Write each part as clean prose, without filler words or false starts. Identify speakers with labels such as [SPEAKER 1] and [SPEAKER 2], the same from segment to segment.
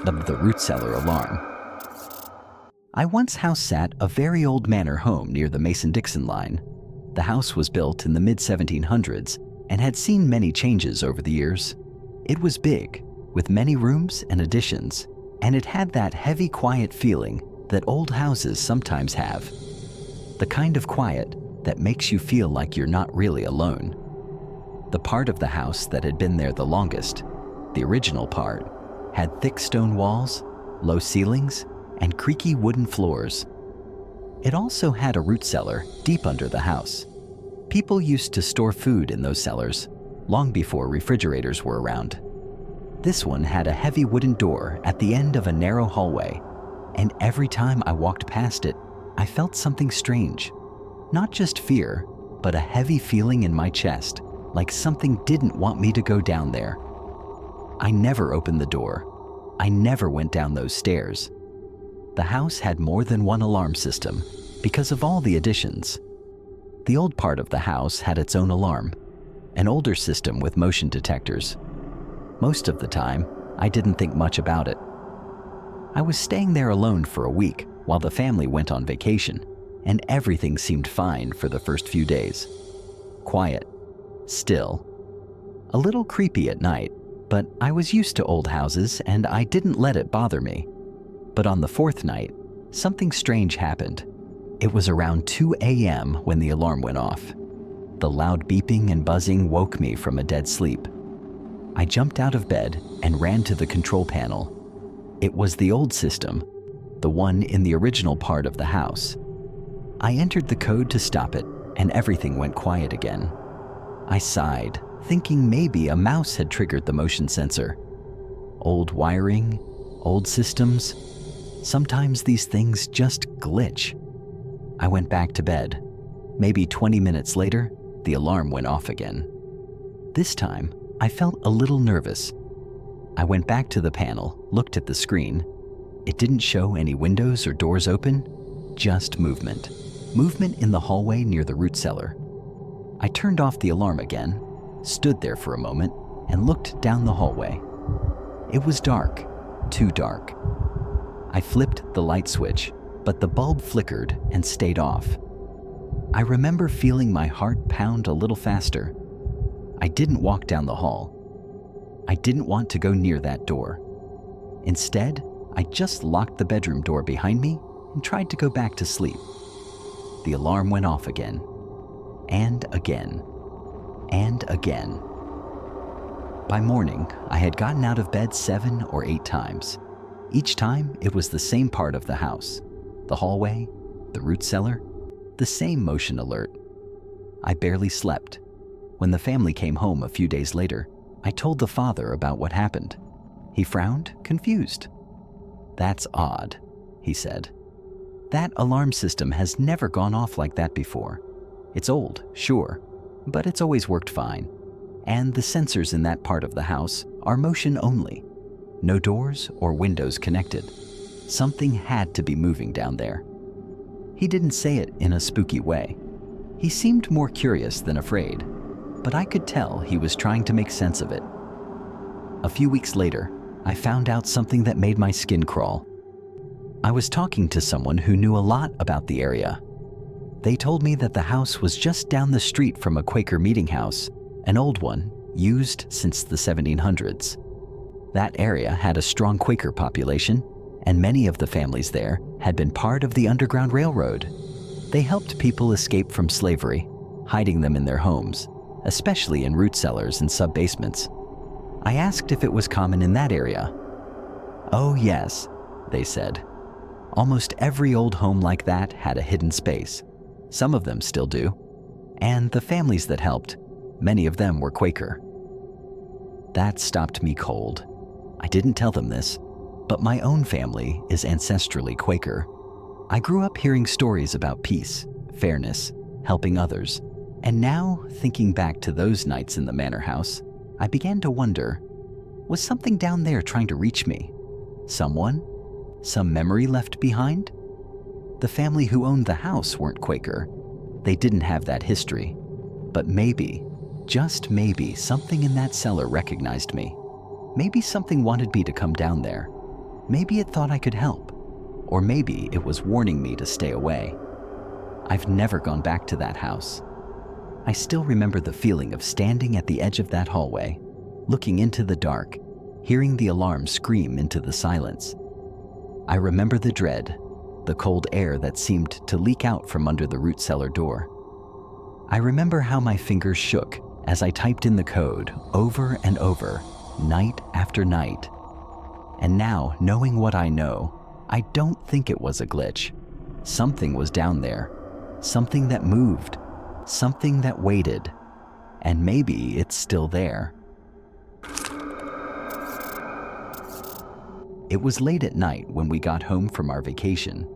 [SPEAKER 1] of the root cellar alarm. I once house sat a very old manor home near the Mason-Dixon line. The house was built in the mid-1700s and had seen many changes over the years. It was big, with many rooms and additions, and it had that heavy, quiet feeling that old houses sometimes have. The kind of quiet that makes you feel like you're not really alone. The part of the house that had been there the longest, the original part, had thick stone walls, low ceilings, and creaky wooden floors. It also had a root cellar deep under the house. People used to store food in those cellars long before refrigerators were around. This one had a heavy wooden door at the end of a narrow hallway, and every time I walked past it, I felt something strange. Not just fear, but a heavy feeling in my chest, like something didn't want me to go down there. I never opened the door. I never went down those stairs. The house had more than one alarm system because of all the additions. The old part of the house had its own alarm, an older system with motion detectors. Most of the time, I didn't think much about it. I was staying there alone for a week while the family went on vacation, and everything seemed fine for the first few days. Quiet, still, a little creepy at night, but I was used to old houses and I didn't let it bother me. But on the fourth night, something strange happened. It was around 2 a.m. when the alarm went off. The loud beeping and buzzing woke me from a dead sleep. I jumped out of bed and ran to the control panel. It was the old system, the one in the original part of the house. I entered the code to stop it, and everything went quiet again. I sighed, thinking maybe a mouse had triggered the motion sensor. Old wiring, old systems. Sometimes these things just glitch. I went back to bed. Maybe 20 minutes later, the alarm went off again. This time, I felt a little nervous. I went back to the panel, looked at the screen. It didn't show any windows or doors open, just movement. Movement in the hallway near the root cellar. I turned off the alarm again, stood there for a moment, and looked down the hallway. It was dark, too dark. I flipped the light switch, but the bulb flickered and stayed off. I remember feeling my heart pound a little faster. I didn't walk down the hall. I didn't want to go near that door. Instead, I just locked the bedroom door behind me and tried to go back to sleep. The alarm went off again, and again, and again. By morning, I had gotten out of bed 7 or 8 times. Each time, it was the same part of the house. The hallway, the root cellar, the same motion alert. I barely slept. When the family came home a few days later, I told the father about what happened. He frowned, confused. "That's odd," he said. "That alarm system has never gone off like that before. It's old, sure, but it's always worked fine. And the sensors in that part of the house are motion only. No doors or windows connected. Something had to be moving down there." He didn't say it in a spooky way. He seemed more curious than afraid, but I could tell he was trying to make sense of it. A few weeks later, I found out something that made my skin crawl. I was talking to someone who knew a lot about the area. They told me that the house was just down the street from a Quaker meeting house, an old one, used since the 1700s. That area had a strong Quaker population, and many of the families there had been part of the Underground Railroad. They helped people escape from slavery, hiding them in their homes, especially in root cellars and sub-basements. I asked if it was common in that area. "Oh yes," they said. "Almost every old home like that had a hidden space. Some of them still do. And the families that helped, many of them were Quaker." That stopped me cold. I didn't tell them this, but my own family is ancestrally Quaker. I grew up hearing stories about peace, fairness, helping others, and now, thinking back to those nights in the manor house, I began to wonder, was something down there trying to reach me? Someone? Some memory left behind? The family who owned the house weren't Quaker. They didn't have that history. But maybe, just maybe, something in that cellar recognized me. Maybe something wanted me to come down there. Maybe it thought I could help, or maybe it was warning me to stay away. I've never gone back to that house. I still remember the feeling of standing at the edge of that hallway, looking into the dark, hearing the alarm scream into the silence. I remember the dread, the cold air that seemed to leak out from under the root cellar door. I remember how my fingers shook as I typed in the code over and over, night after night. And now, knowing what I know, I don't think it was a glitch. Something was down there, something that moved, something that waited, and maybe it's still there. It was late at night when we got home from our vacation.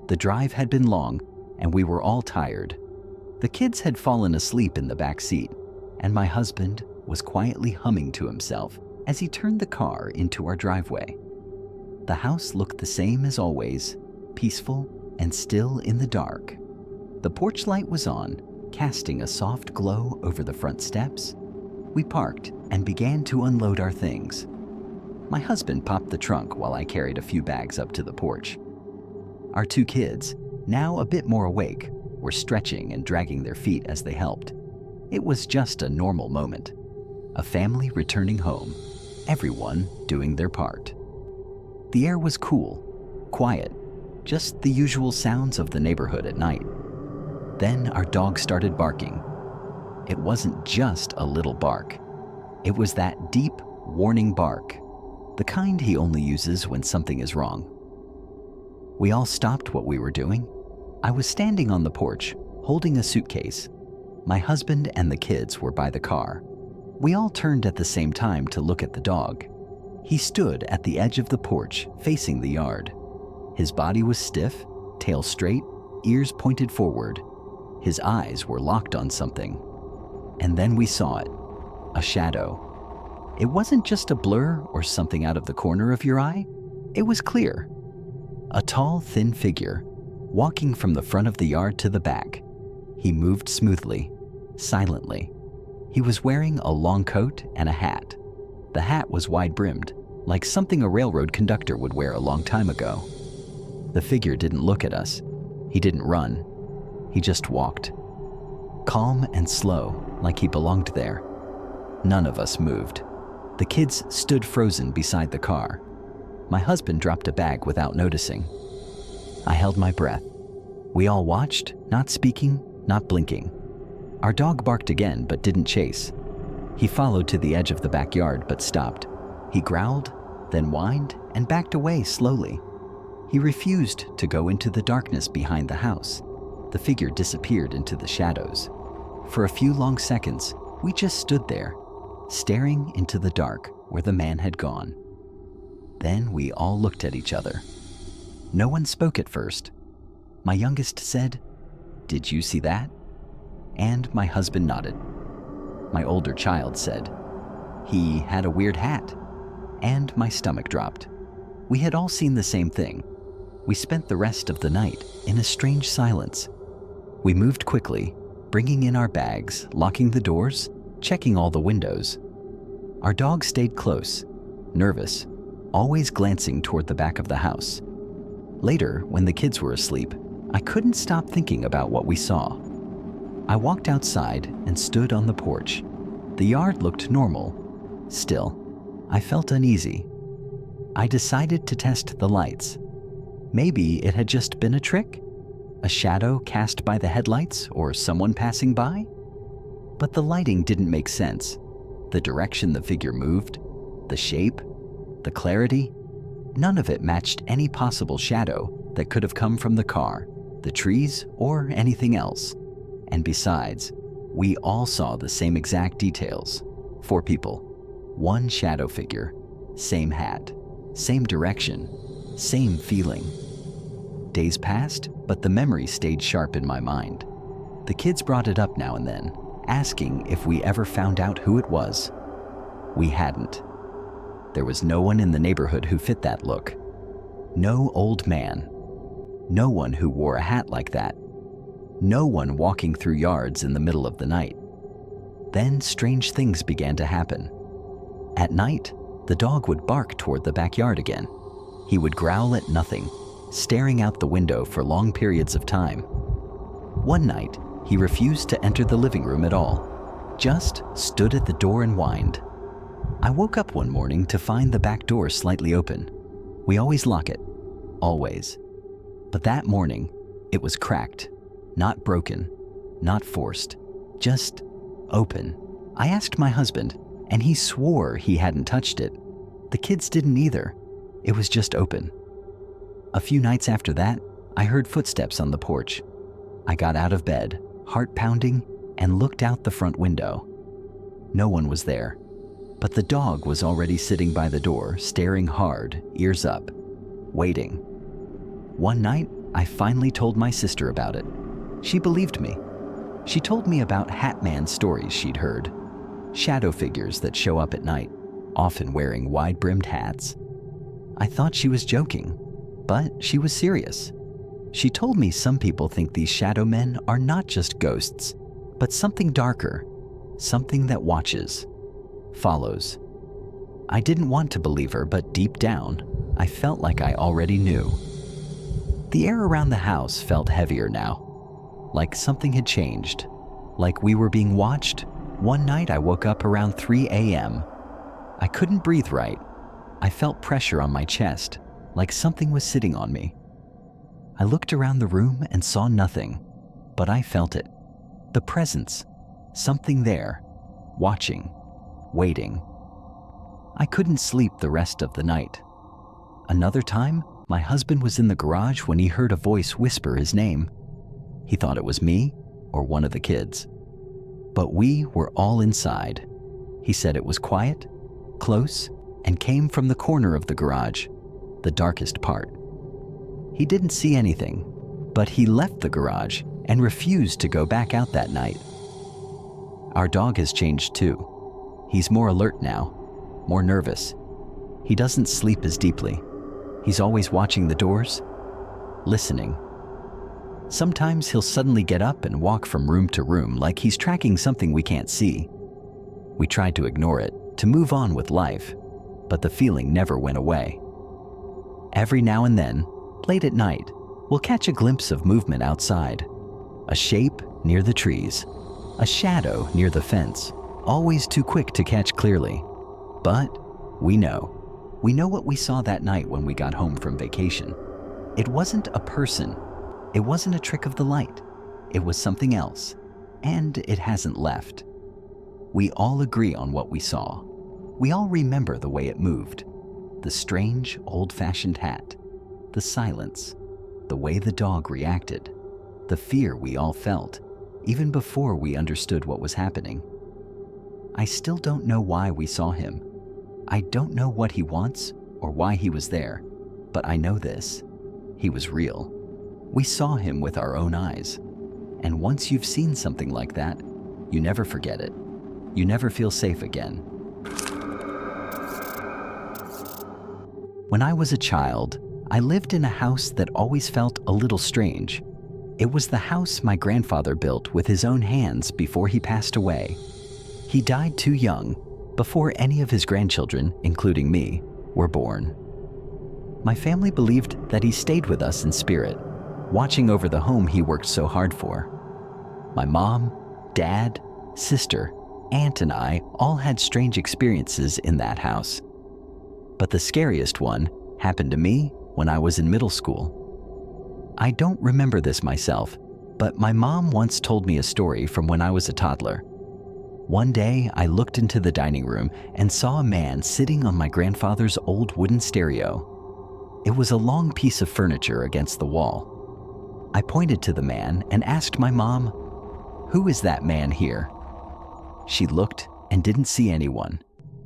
[SPEAKER 1] The drive had been long, and we were all tired. The kids had fallen asleep in the back seat, and my husband was quietly humming to himself as he turned the car into our driveway. The house looked the same as always, peaceful and still in the dark. The porch light was on, casting a soft glow over the front steps. We parked and began to unload our things. My husband popped the trunk while I carried a few bags up to the porch. Our two kids, now a bit more awake, were stretching and dragging their feet as they helped. It was just a normal moment. A family returning home, everyone doing their part. The air was cool, quiet, just the usual sounds of the neighborhood at night. Then our dog started barking. It wasn't just a little bark. It was that deep, warning bark, the kind he only uses when something is wrong. We all stopped what we were doing. I was standing on the porch, holding a suitcase. My husband and the kids were by the car. We all turned at the same time to look at the dog. He stood at the edge of the porch, facing the yard. His body was stiff, tail straight, ears pointed forward. His eyes were locked on something. And then we saw it, a shadow. It wasn't just a blur or something out of the corner of your eye. It was clear. A tall, thin figure, walking from the front of the yard to the back. He moved smoothly, silently. He was wearing a long coat and a hat. The hat was wide-brimmed, like something a railroad conductor would wear a long time ago. The figure didn't look at us. He didn't run. He just walked. Calm and slow, like he belonged there. None of us moved. The kids stood frozen beside the car. My husband dropped a bag without noticing. I held my breath. We all watched, not speaking, not blinking. Our dog barked again, but didn't chase. He followed to the edge of the backyard, but stopped. He growled, then whined, and backed away slowly. He refused to go into the darkness behind the house. The figure disappeared into the shadows. For a few long seconds, we just stood there, staring into the dark where the man had gone. Then we all looked at each other. No one spoke at first. My youngest said, "Did you see that?" And my husband nodded. My older child said, "He had a weird hat." And my stomach dropped. We had all seen the same thing. We spent the rest of the night in a strange silence. We moved quickly, bringing in our bags, locking the doors, checking all the windows. Our dog stayed close, nervous, always glancing toward the back of the house. Later, when the kids were asleep, I couldn't stop thinking about what we saw. I walked outside and stood on the porch. The yard looked normal. Still, I felt uneasy. I decided to test the lights. Maybe it had just been a trick? A shadow cast by the headlights or someone passing by? But the lighting didn't make sense. The direction the figure moved, the shape, the clarity, none of it matched any possible shadow that could have come from the car, the trees, or anything else. And besides, we all saw the same exact details. 4 people, 1 shadow figure, same hat, same direction, same feeling. Days passed, but the memory stayed sharp in my mind. The kids brought it up now and then, asking if we ever found out who it was. We hadn't. There was no one in the neighborhood who fit that look. No old man. No one who wore a hat like that. No one walking through yards in the middle of the night. Then strange things began to happen. At night, the dog would bark toward the backyard again. He would growl at nothing, staring out the window for long periods of time. One night, he refused to enter the living room at all, just stood at the door and whined. I woke up one morning to find the back door slightly open. We always lock it, always. But that morning, it was cracked, not broken, not forced, just open. I asked my husband, and he swore he hadn't touched it. The kids didn't either. It was just open. A few nights after that, I heard footsteps on the porch. I got out of bed, heart pounding, and looked out the front window. No one was there, but the dog was already sitting by the door, staring hard, ears up, waiting. One night, I finally told my sister about it. She believed me. She told me about Hat Man stories she'd heard, shadow figures that show up at night, often wearing wide-brimmed hats. I thought she was joking, but she was serious. She told me some people think these shadow men are not just ghosts, but something darker, something that watches, follows. I didn't want to believe her, but deep down, I felt like I already knew. The air around the house felt heavier now, like something had changed, like we were being watched. One night I woke up around 3 a.m. I couldn't breathe right. I felt pressure on my chest, like something was sitting on me. I looked around the room and saw nothing, but I felt it. The presence, something there, watching, waiting. I couldn't sleep the rest of the night. Another time, my husband was in the garage when he heard a voice whisper his name. He thought it was me or one of the kids. But we were all inside. He said it was quiet, close, and came from the corner of the garage, the darkest part. He didn't see anything, but he left the garage and refused to go back out that night. Our dog has changed too. He's more alert now, more nervous. He doesn't sleep as deeply. He's always watching the doors, listening. Sometimes he'll suddenly get up and walk from room to room like he's tracking something we can't see. We tried to ignore it, to move on with life, but the feeling never went away. Every now and then, late at night, we'll catch a glimpse of movement outside. A shape near the trees, a shadow near the fence, always too quick to catch clearly. But we know what we saw that night when we got home from vacation. It wasn't a person. It wasn't a trick of the light. It was something else, and it hasn't left. We all agree on what we saw. We all remember the way it moved, the strange, old-fashioned hat, the silence, the way the dog reacted, the fear we all felt, even before we understood what was happening. I still don't know why we saw him. I don't know what he wants or why he was there, but I know this: he was real. We saw him with our own eyes. And once you've seen something like that, you never forget it. You never feel safe again. When I was a child, I lived in a house that always felt a little strange. It was the house my grandfather built with his own hands before he passed away. He died too young, before any of his grandchildren, including me, were born. My family believed that he stayed with us in spirit, watching over the home he worked so hard for. My mom, dad, sister, aunt, and I all had strange experiences in that house. But the scariest one happened to me when I was in middle school. I don't remember this myself, but my mom once told me a story from when I was a toddler. One day, I looked into the dining room and saw a man sitting on my grandfather's old wooden stereo. It was a long piece of furniture against the wall. I pointed to the man and asked my mom, "Who is that man here?" She looked and didn't see anyone.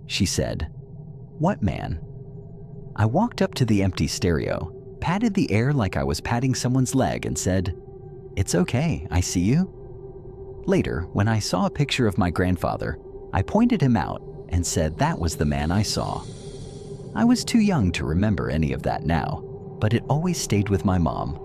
[SPEAKER 1] She said, "What man?" I walked up to the empty stereo, patted the air like I was patting someone's leg, and said, "It's okay, I see you." Later, when I saw a picture of my grandfather, I pointed him out and said that was the man I saw. I was too young to remember any of that now, but it always stayed with my mom.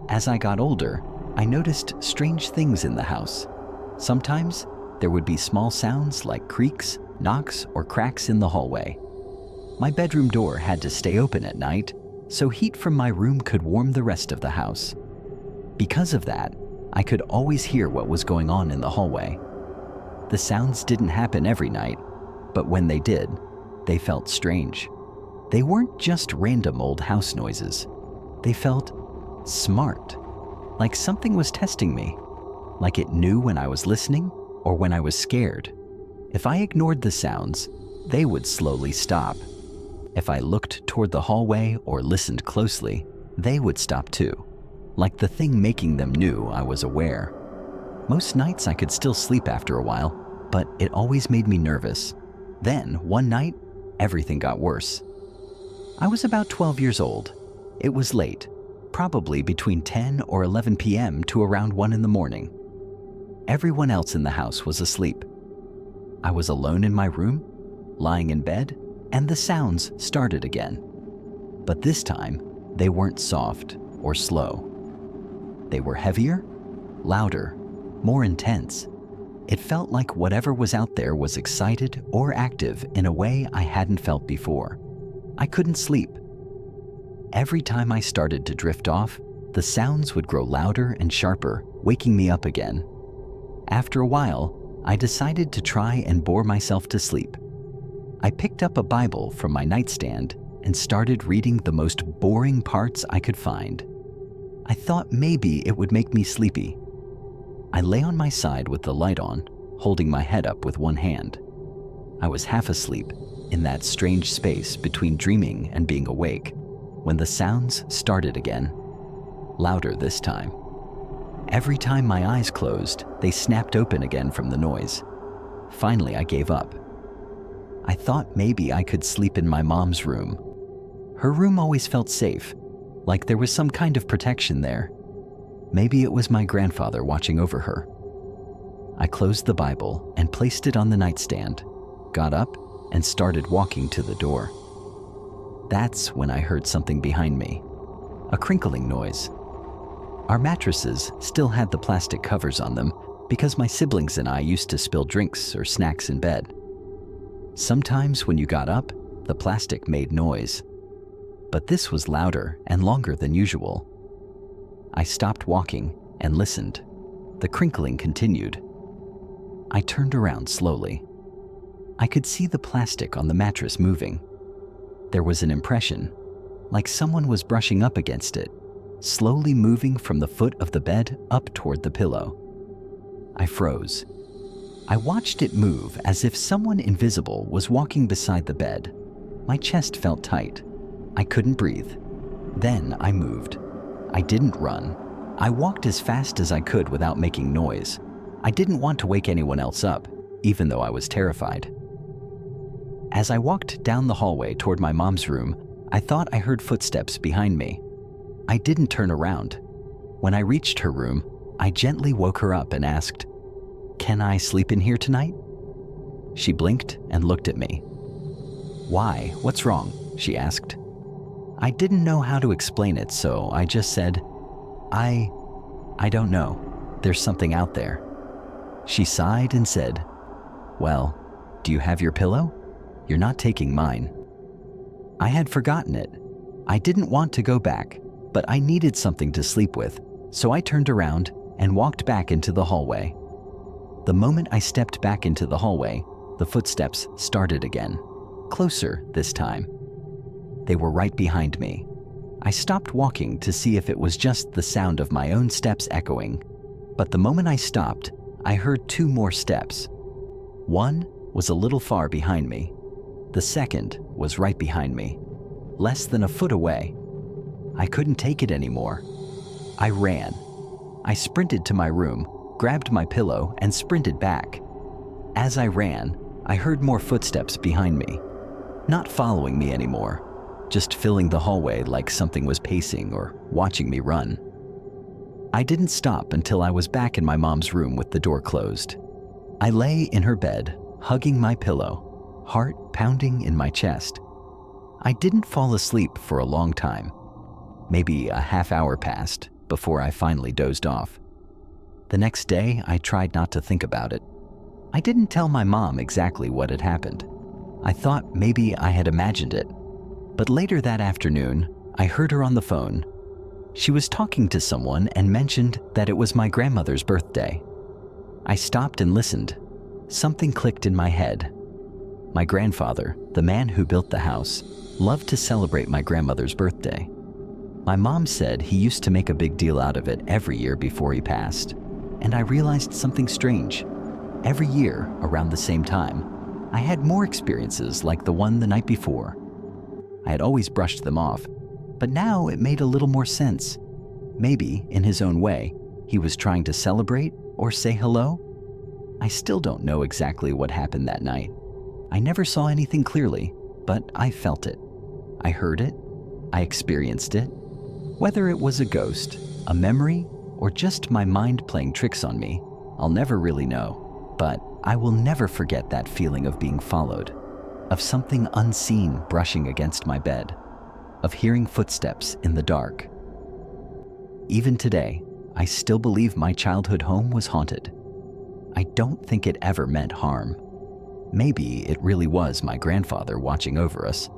[SPEAKER 1] As I got older, I noticed strange things in the house. Sometimes there would be small sounds like creaks, knocks, or cracks in the hallway. My bedroom door had to stay open at night, so heat from my room could warm the rest of the house. Because of that, I could always hear what was going on in the hallway. The sounds didn't happen every night, but when they did, they felt strange. They weren't just random old house noises. They felt smart, like something was testing me, like it knew when I was listening or when I was scared. If I ignored the sounds, they would slowly stop. If I looked toward the hallway or listened closely, they would stop too, like the thing making them knew I was aware. Most nights I could still sleep after a while, but it always made me nervous. Then, one night, everything got worse. I was about 12 years old. It was late, probably between 10 or 11 p.m. to around 1 in the morning. Everyone else in the house was asleep. I was alone in my room, lying in bed, and the sounds started again. But this time, they weren't soft or slow. They were heavier, louder, more intense. It felt like whatever was out there was excited or active in a way I hadn't felt before. I couldn't sleep. Every time I started to drift off, the sounds would grow louder and sharper, waking me up again. After a while, I decided to try and bore myself to sleep. I picked up a Bible from my nightstand and started reading the most boring parts I could find. I thought maybe it would make me sleepy. I lay on my side with the light on, holding my head up with one hand. I was half asleep in that strange space between dreaming and being awake when the sounds started again, louder this time. Every time my eyes closed, they snapped open again from the noise. Finally, I gave up. I thought maybe I could sleep in my mom's room. Her room always felt safe, like there was some kind of protection there. Maybe it was my grandfather watching over her. I closed the Bible and placed it on the nightstand, got up, and started walking to the door. That's when I heard something behind me, a crinkling noise. Our mattresses still had the plastic covers on them because my siblings and I used to spill drinks or snacks in bed. Sometimes when you got up, the plastic made noise, but this was louder and longer than usual. I stopped walking and listened. The crinkling continued. I turned around slowly. I could see the plastic on the mattress moving. There was an impression, like someone was brushing up against it, slowly moving from the foot of the bed up toward the pillow. I froze. I watched it move as if someone invisible was walking beside the bed. My chest felt tight. I couldn't breathe. Then I moved. I didn't run. I walked as fast as I could without making noise. I didn't want to wake anyone else up, even though I was terrified. As I walked down the hallway toward my mom's room, I thought I heard footsteps behind me. I didn't turn around. When I reached her room, I gently woke her up and asked, "Can I sleep in here tonight?" She blinked and looked at me. "Why? What's wrong?" she asked. I didn't know how to explain it, so I just said, I don't know. There's something out there." She sighed and said, "Well, do you have your pillow? You're not taking mine." I had forgotten it. I didn't want to go back, but I needed something to sleep with, so I turned around and walked back into the hallway. The moment I stepped back into the hallway, the footsteps started again, closer this time. They were right behind me. I stopped walking to see if it was just the sound of my own steps echoing, but the moment I stopped, I heard two more steps. One was a little far behind me. The second was right behind me, less than a foot away. I couldn't take it anymore. I ran. I sprinted to my room, grabbed my pillow, and sprinted back. As I ran, I heard more footsteps behind me, not following me anymore, just filling the hallway like something was pacing or watching me run. I didn't stop until I was back in my mom's room with the door closed. I lay in her bed, hugging my pillow, heart pounding in my chest. I didn't fall asleep for a long time. Maybe a half hour passed before I finally dozed off. The next day, I tried not to think about it. I didn't tell my mom exactly what had happened. I thought maybe I had imagined it, but later that afternoon, I heard her on the phone. She was talking to someone and mentioned that it was my grandmother's birthday. I stopped and listened. Something clicked in my head. My grandfather, the man who built the house, loved to celebrate my grandmother's birthday. My mom said he used to make a big deal out of it every year before he passed, and I realized something strange. Every year, around the same time, I had more experiences like the one the night before. I had always brushed them off, but now it made a little more sense. Maybe, in his own way, he was trying to celebrate or say hello. I still don't know exactly what happened that night. I never saw anything clearly, but I felt it. I heard it. I experienced it. Whether it was a ghost, a memory, or just my mind playing tricks on me, I'll never really know. But I will never forget that feeling of being followed, of something unseen brushing against my bed, of hearing footsteps in the dark. Even today, I still believe my childhood home was haunted. I don't think it ever meant harm. Maybe it really was my grandfather watching over us.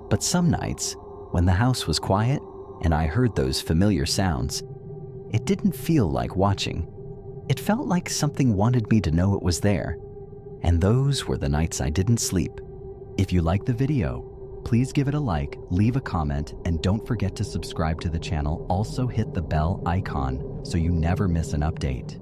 [SPEAKER 1] But some nights, when the house was quiet and I heard those familiar sounds, it didn't feel like watching. It felt like something wanted me to know it was there. And those were the nights I didn't sleep. If you like the video, please give it a like, leave a comment, and don't forget to subscribe to the channel. Also hit the bell icon so you never miss an update.